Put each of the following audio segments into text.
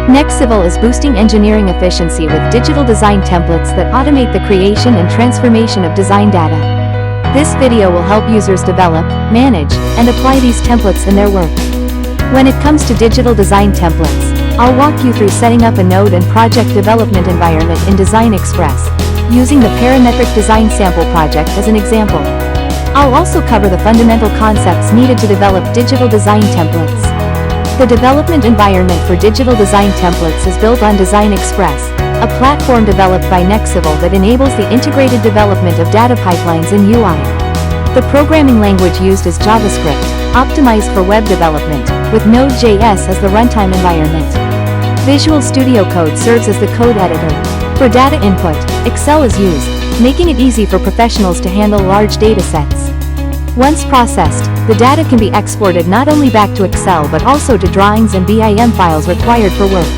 Next Civil is boosting engineering efficiency with digital design templates that automate the creation and transformation of design data. This video will help users develop, manage, and apply these templates in their work. When it comes to digital design templates, I'll walk you through setting up a node and project development environment in Design Express, using the parametric design sample project as an example. I'll also cover the fundamental concepts needed to develop digital design templates. The development environment for digital design templates is built on Design Express, a platform developed by NextCivil that enables the integrated development of data pipelines in UI. The programming language used is JavaScript, optimized for web development, with Node.js as the runtime environment. Visual Studio Code serves as the code editor. For data input, Excel is used, making it easy for professionals to handle large data sets. Once processed, the data can be exported not only back to Excel but also to drawings and BIM files required for work.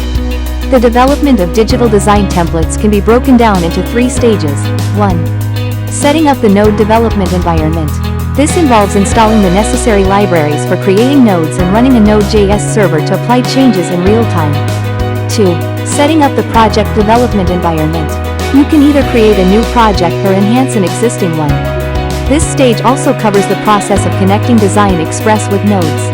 The development of digital design templates can be broken down into 3 stages. 1. Setting up the node development environment. This involves installing the necessary libraries for creating nodes and running a Node.js server to apply changes in real time. 2. Setting up the project development environment. You can either create a new project or enhance an existing one. This stage also covers the process of connecting Design Express with nodes.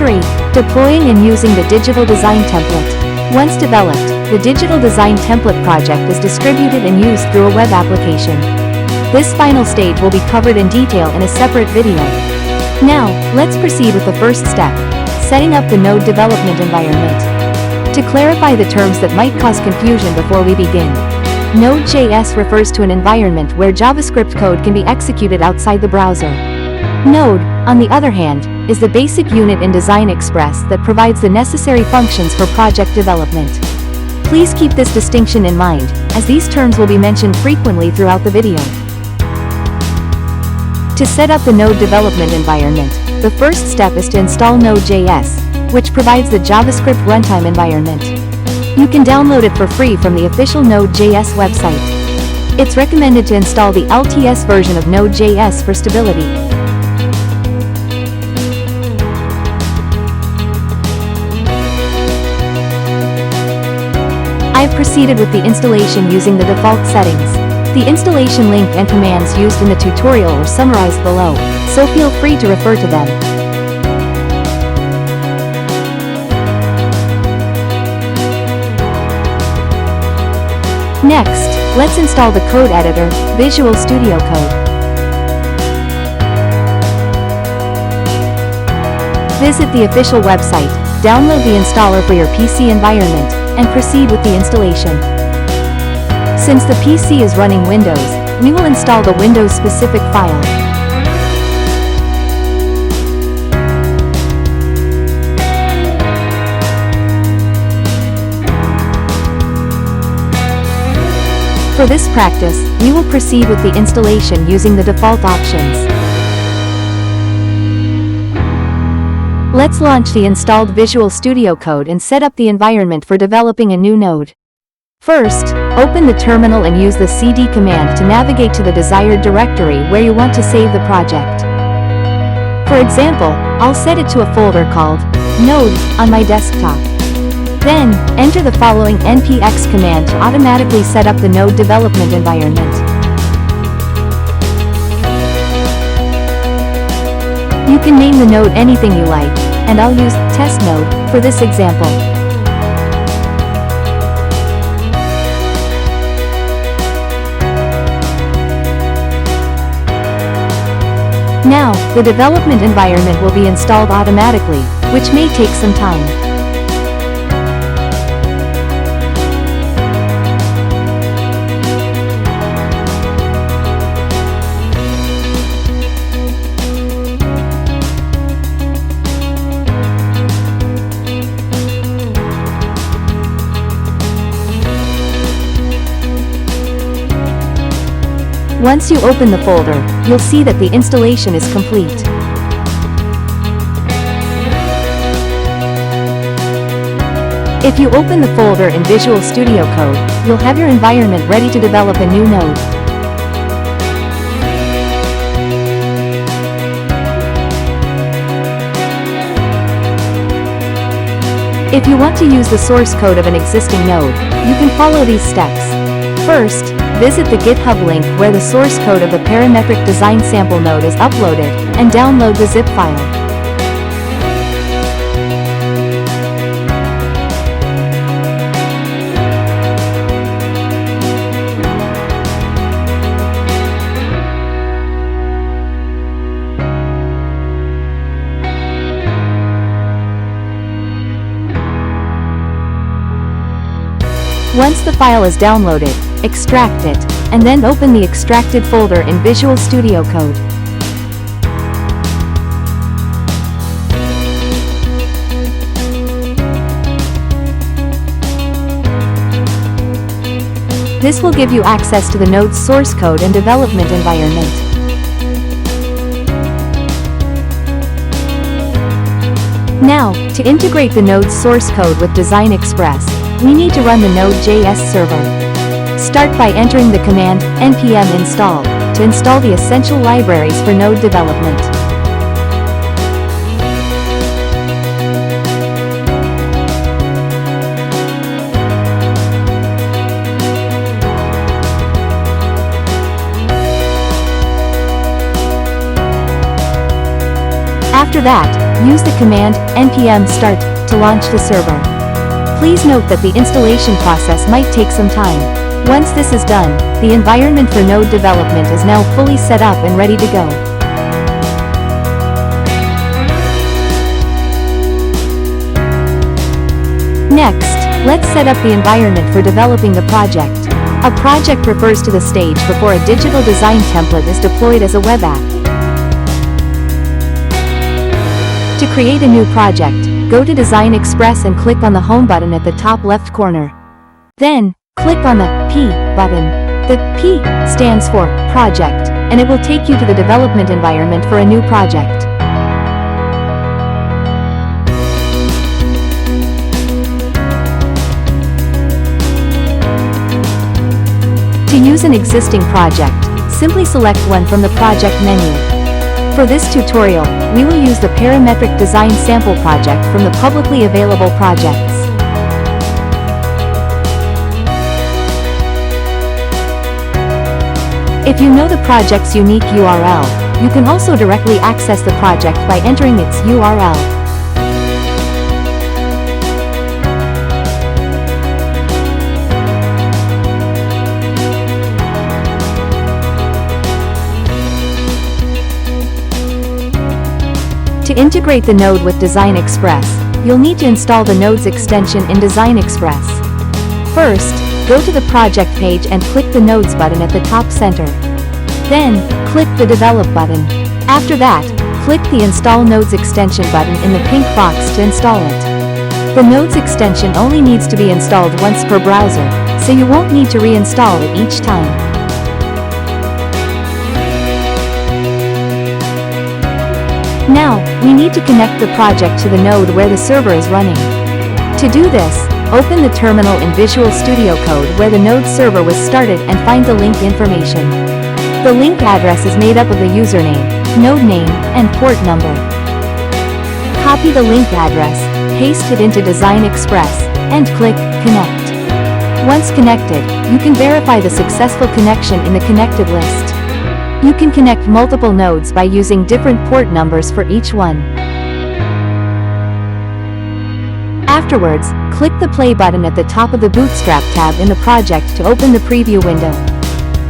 3. Deploying and using the digital design template. Once developed, the digital design template project is distributed and used through a web application. This final stage will be covered in detail in a separate video. Now, let's proceed with the first step, setting up the node development environment. To clarify the terms that might cause confusion before we begin, Node.js refers to an environment where JavaScript code can be executed outside the browser. Node, on the other hand, is the basic unit in Design Express that provides the necessary functions for project development. Please keep this distinction in mind, as these terms will be mentioned frequently throughout the video. To set up the node development environment, the first step is to install Node.js, which provides the JavaScript runtime environment. You can download it for free from the official Node.js website. It's recommended to install the LTS version of Node.js for stability. I've proceeded with the installation using the default settings. The installation link and commands used in the tutorial are summarized below, so feel free to refer to them. Next, let's install the code editor, Visual Studio Code. Visit the official website, download the installer for your PC environment, and proceed with the installation. Since the PC is running Windows, we will install the Windows-specific file. For this practice, we will proceed with the installation using the default options. Let's launch the installed Visual Studio Code and set up the environment for developing a new node. First, open the terminal and use the cd command to navigate to the desired directory where you want to save the project. For example, I'll set it to a folder called Node on my desktop. Then, enter the following npx command to automatically set up the node development environment. You can name the node anything you like, and I'll use test node for this example. Now, the development environment will be installed automatically, which may take some time. Once you open the folder, you'll see that the installation is complete. If you open the folder in Visual Studio Code, you'll have your environment ready to develop a new node. If you want to use the source code of an existing node, you can follow these steps. First, visit the GitHub link where the source code of the parametric design sample node is uploaded, and download the zip file. Once the file is downloaded, extract it, and then open the extracted folder in Visual Studio Code. This will give you access to the node's source code and development environment. Now, to integrate the node's source code with Design Express, we need to run the Node.js server. Start by entering the command npm install to install the essential libraries for node development. After that, use the command npm start to launch the server. Please note that the installation process might take some time. Once this is done, the environment for node development is now fully set up and ready to go. Next, let's set up the environment for developing the project. A project refers to the stage before a digital design template is deployed as a web app. To create a new project, go to Design Express and click on the Home button at the top left corner. Then, click on the P button. The P stands for Project, and it will take you to the development environment for a new project. To use an existing project, simply select one from the project menu. For this tutorial, we will use the parametric design sample project from the publicly available projects. If you know the project's unique URL, you can also directly access the project by entering its URL. To integrate the node with Design Express, you'll need to install the node's extension in Design Express. First, go to the project page and click the Nodes button at the top center. Then, click the Develop button. After that, click the Install Nodes extension button in the pink box to install it. The Nodes extension only needs to be installed once per browser, so you won't need to reinstall it each time. Now, we need to connect the project to the node where the server is running. To do this, open the terminal in Visual Studio Code where the node server was started and find the link information. The link address is made up of the username, node name, and port number. Copy the link address, paste it into Design Express, and click Connect. Once connected, you can verify the successful connection in the connected list. You can connect multiple nodes by using different port numbers for each one. Afterwards, click the Play button at the top of the Bootstrap tab in the project to open the preview window.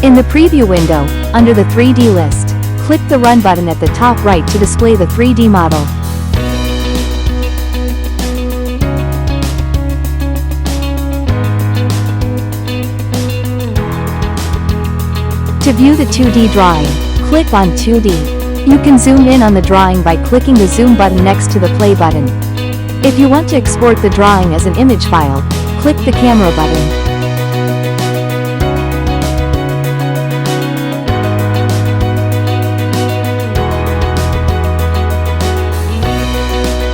In the preview window, under the 3D list, click the Run button at the top right to display the 3D model. To view the 2D drawing, click on 2D. You can zoom in on the drawing by clicking the Zoom button next to the Play button. If you want to export the drawing as an image file, click the Camera button.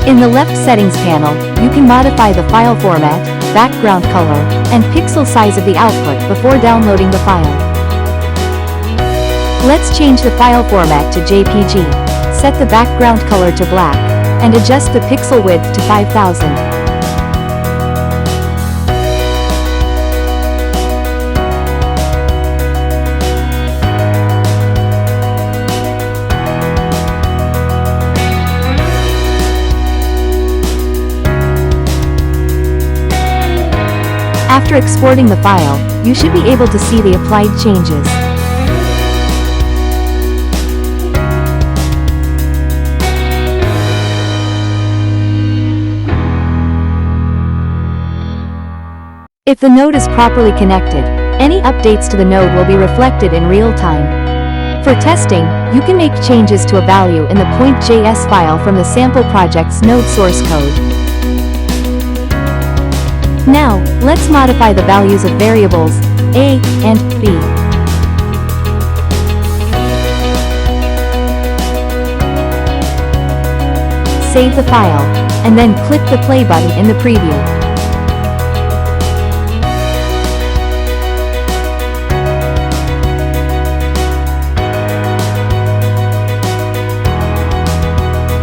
In the left Settings panel, you can modify the file format, background color, and pixel size of the output before downloading the file. Let's change the file format to JPG, set the background color to black, and adjust the pixel width to 5000. After exporting the file, you should be able to see the applied changes. If the node is properly connected, any updates to the node will be reflected in real time. For testing, you can make changes to a value in the .js file from the sample project's node source code. Now, let's modify the values of variables a and b. Save the file, and then click the play button in the preview.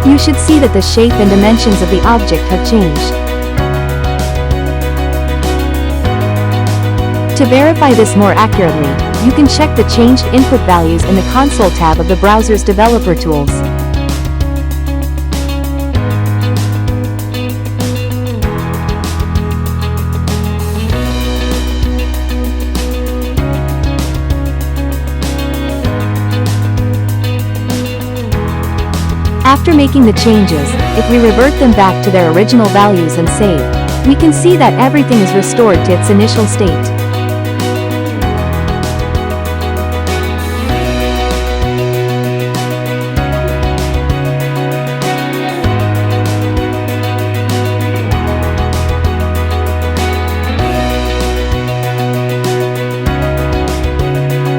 You should see that the shape and dimensions of the object have changed. To verify this more accurately, you can check the changed input values in the Console tab of the browser's developer tools. After making the changes, if we revert them back to their original values and save, we can see that everything is restored to its initial state.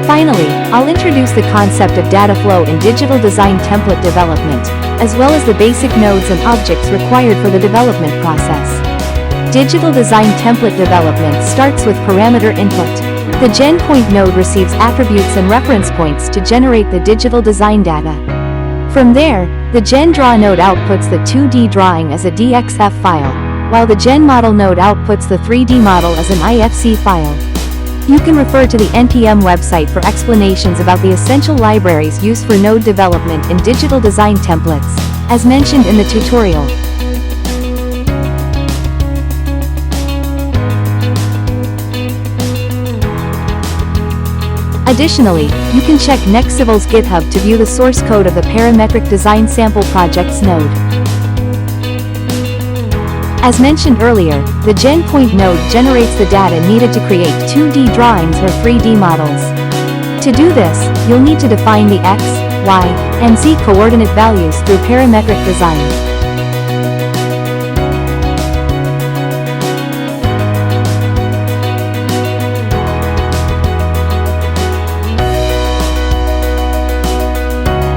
Finally, I'll introduce the concept of data flow in digital design template development, as well as the basic nodes and objects required for the development process. Digital design template development starts with parameter input. The GenPoint node receives attributes and reference points to generate the digital design data. From there, the GenDraw node outputs the 2D drawing as a DXF file, while the GenModel node outputs the 3D model as an IFC file. You can refer to the NPM website for explanations about the essential libraries used for node development in digital design templates, as mentioned in the tutorial. Additionally, you can check Nexival's GitHub to view the source code of the parametric design sample project's node. As mentioned earlier, the GenPoint node generates the data needed to create 2D drawings or 3D models. To do this, you'll need to define the x, y, and z coordinate values through parametric design.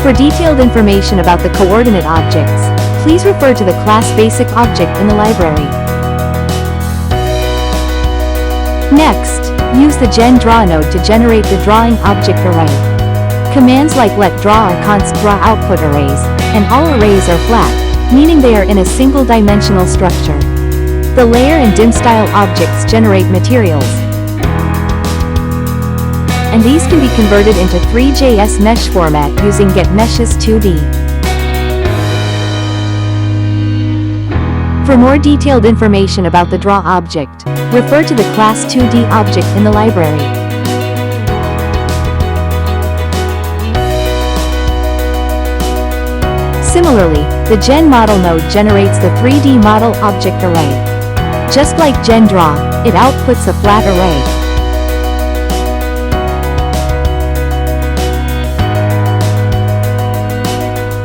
For detailed information about the coordinate objects, please refer to the class basic object in the library. Next, use the GenDraw node to generate the drawing object array. Commands like letDraw or constDraw output arrays, and all arrays are flat, meaning they are in a single-dimensional structure. The layer and dim style objects generate materials, and these can be converted into 3JS mesh format using getMeshes 2D. For more detailed information about the draw object, refer to the class 2D object in the library. Similarly, the GenModel node generates the 3D model object array. Just like GenDraw, it outputs a flat array.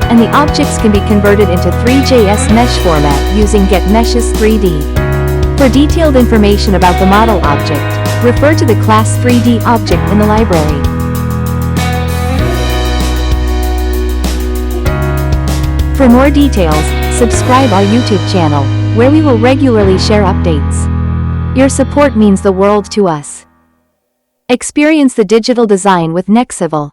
And the objects can be converted into 3JS mesh format using getMeshes 3D. For detailed information about the model object, refer to the class 3D object in the library. For more details, subscribe our YouTube channel, where we will regularly share updates. Your support means the world to us. Experience the digital design with Nexival.